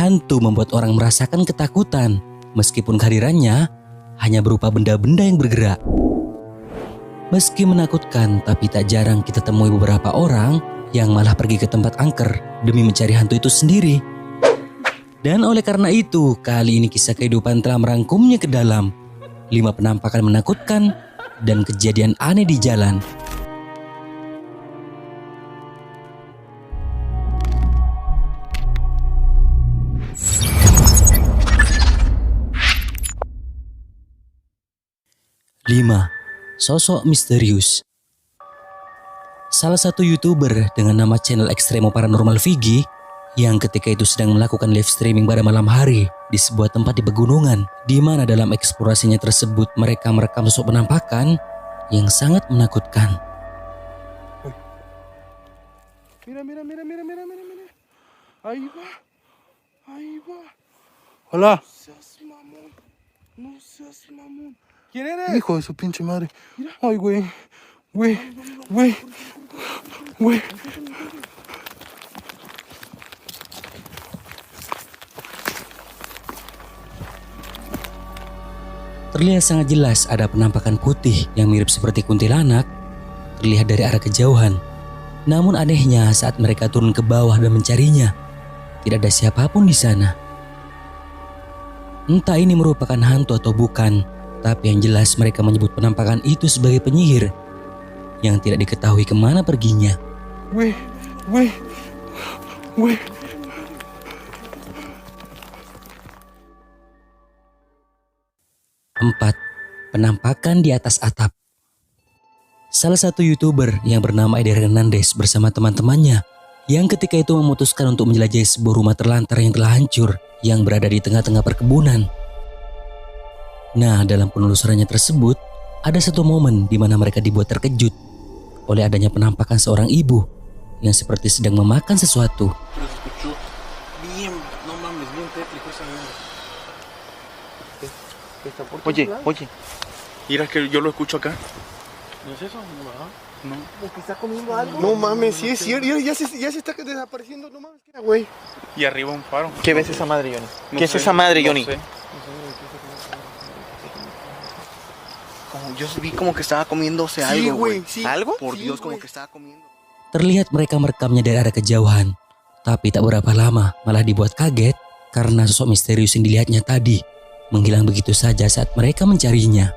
Hantu membuat orang merasakan ketakutan, meskipun kehadirannya hanya berupa benda-benda yang bergerak. Meski menakutkan, tapi tak jarang kita temui beberapa orang yang malah pergi ke tempat angker demi mencari hantu itu sendiri. Dan oleh karena itu, kali ini kisah kehidupan telah merangkumnya ke dalam 5 penampakan menakutkan dan kejadian aneh di jalan. Lima, sosok misterius. Salah satu YouTuber dengan nama channel Extremo Paranormal Vigi yang ketika itu sedang melakukan live streaming pada malam hari di sebuah tempat di pegunungan, di mana dalam eksplorasinya tersebut mereka merekam sosok penampakan yang sangat menakutkan. Mira. Ahí va. Hola. No seas mamón. ¿Quién eres? Hijo de su pinche madre. Ay, güey. Terlihat sangat jelas ada penampakan putih yang mirip seperti kuntilanak terlihat dari arah kejauhan. Namun anehnya saat mereka turun ke bawah dan mencarinya, tidak ada siapapun di sana. Entah ini merupakan hantu atau bukan, tapi yang jelas mereka menyebut penampakan itu sebagai penyihir yang tidak diketahui kemana perginya. Weh. 4. Penampakan di atas atap. Salah satu YouTuber yang bernama Eder Hernandez bersama teman-temannya yang ketika itu memutuskan untuk menjelajahi sebuah rumah terlantar yang telah hancur yang berada di tengah-tengah perkebunan. Nah, dalam penelusurannya tersebut ada satu momen di mana mereka dibuat terkejut oleh adanya penampakan seorang ibu yang seperti sedang memakan sesuatu. Oye, mira que yo lo escucho acá. ¿No es eso? No. ¿Es que está comiendo algo? No mames, sí es cierto. Ya se está desapareciendo. No mames, güey. Y arriba un faro. ¿Qué ves esa madre, Johnny? No ¿Qué sé, es esa madre, no Johnny? sé. Yo vi como que estaba comiéndose Sí, algo, güey, güey. sí. ¿Algo? Sí, Por Dios, como güey. que estaba comiendo. Terlihat mereka merekamnya dari arah kejauhan, tapi tak berapa lama malah dibuat kaget karena sosok misterius yang dilihatnya tadi menghilang begitu saja saat mereka mencarinya.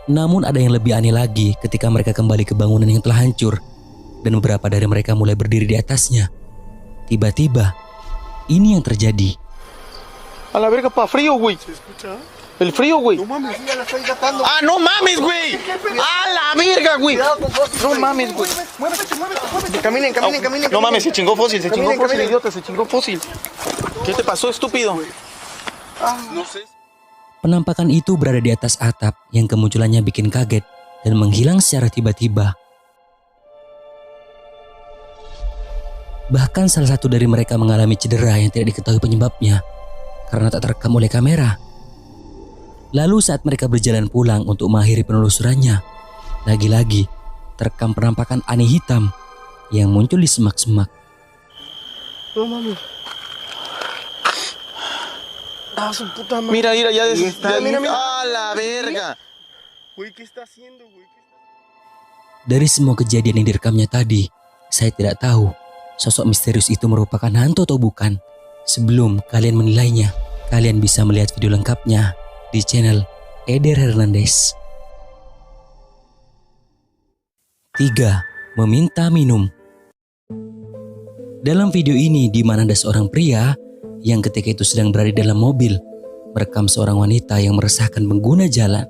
Namun ada yang lebih aneh lagi ketika mereka kembali ke bangunan yang telah hancur dan beberapa dari mereka mulai berdiri di atasnya. Tiba-tiba, ini yang terjadi. A la verga, pa, frío, güey. ¿Se escucha? El frío, güey. No mames, ya la estoy gastando. ¡Ah, no mames, güey! ¡A la verga, güey! No mames, güey. Muévete. Caminen. No mames, se chingó fósil, Caminen. idiota, se chingó fósil. ¿Qué te pasó, estúpido? No sé. Penampakan itu berada di atas atap yang kemunculannya bikin kaget dan menghilang secara tiba-tiba. Bahkan salah satu dari mereka mengalami cedera yang tidak diketahui penyebabnya karena tak terekam oleh kamera. Lalu saat mereka berjalan pulang untuk mengakhiri penelusurannya, lagi-lagi terekam penampakan aneh hitam yang muncul di semak-semak. No mames. Ah, su puta madre. Mira, ya Mira. ¡A la verga! Güey, ¿qué está haciendo, güey? Dari semua kejadian yang direkamnya tadi, saya tidak tahu sosok misterius itu merupakan hantu atau bukan. Sebelum kalian menilainya, kalian bisa melihat video lengkapnya di channel Eder Hernandez. 3. Meminta minum. Dalam video ini di mana ada seorang pria yang ketika itu sedang berada di dalam mobil merekam seorang wanita yang meresahkan pengguna jalan.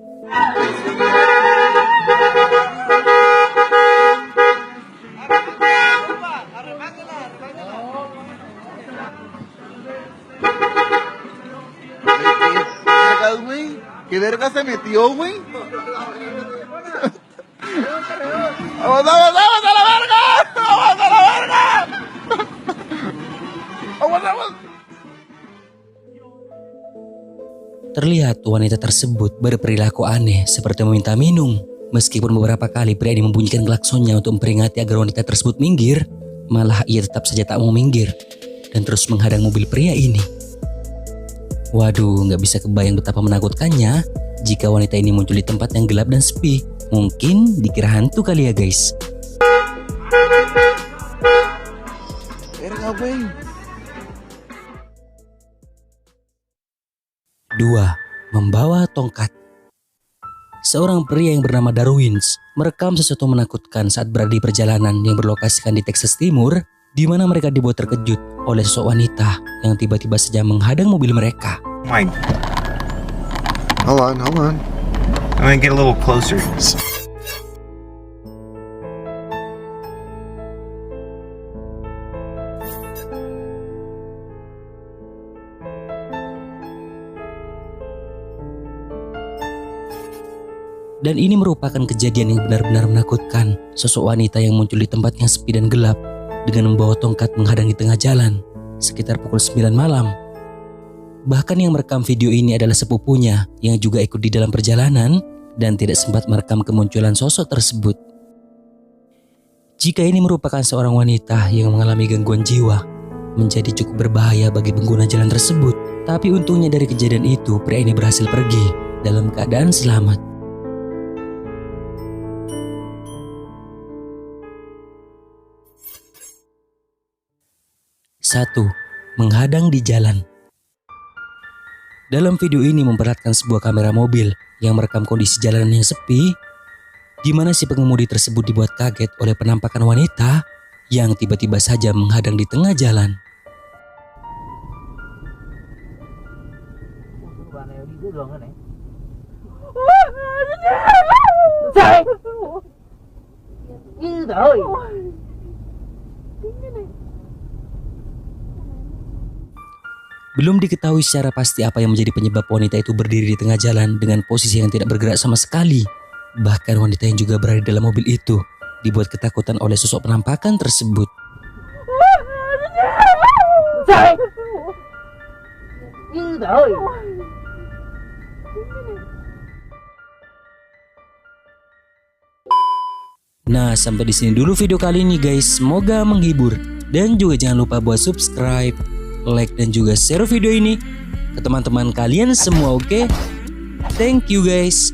¿Qué verga se metió, güey? ¡Vamos a la verga! ¡Vamos a la verga! ¡Vamos! Terlihat wanita tersebut berperilaku aneh seperti meminta minum. Meskipun beberapa kali pria ini membunyikan klaksonnya untuk memperingati agar wanita tersebut minggir, malah ia tetap saja tak mau minggir. dan terus menghadang mobil pria ini. Waduh, nggak bisa kebayang betapa menakutkannya jika wanita ini muncul di tempat yang gelap dan sepi. Mungkin dikira hantu kali ya guys. Verga, güey. 2. Membawa tongkat. Seorang pria yang bernama Darwins merekam sesuatu menakutkan saat berada di perjalanan yang berlokasikan di Texas Timur, di mana mereka dibuat terkejut oleh sosok wanita yang tiba-tiba saja menghadang mobil mereka. Mike. Hold on. I'm gonna get a little closer. Dan ini merupakan kejadian yang benar-benar menakutkan. Sosok wanita yang muncul di tempat yang sepi dan gelap dengan membawa tongkat menghadang di tengah jalan sekitar pukul 9 malam. Bahkan yang merekam video ini adalah sepupunya yang juga ikut di dalam perjalanan dan tidak sempat merekam kemunculan sosok tersebut. Jika ini merupakan seorang wanita yang mengalami gangguan jiwa, menjadi cukup berbahaya bagi pengguna jalan tersebut. Tapi untungnya dari kejadian itu, pria ini berhasil pergi dalam keadaan selamat. 1. Menghadang di jalan. Dalam video ini memperlihatkan sebuah kamera mobil yang merekam kondisi jalanan yang sepi, di mana si pengemudi tersebut dibuat kaget oleh penampakan wanita yang tiba-tiba saja menghadang di tengah jalan. Belum diketahui secara pasti apa yang menjadi penyebab wanita itu berdiri di tengah jalan dengan posisi yang tidak bergerak sama sekali. Bahkan wanita yang juga berada di dalam mobil itu dibuat ketakutan oleh sosok penampakan tersebut. Nah, sampai di sini dulu video kali ini guys. Semoga menghibur. Dan juga jangan lupa buat subscribe, like dan juga share video ini ke teman-teman kalian semua, oke? Thank you guys.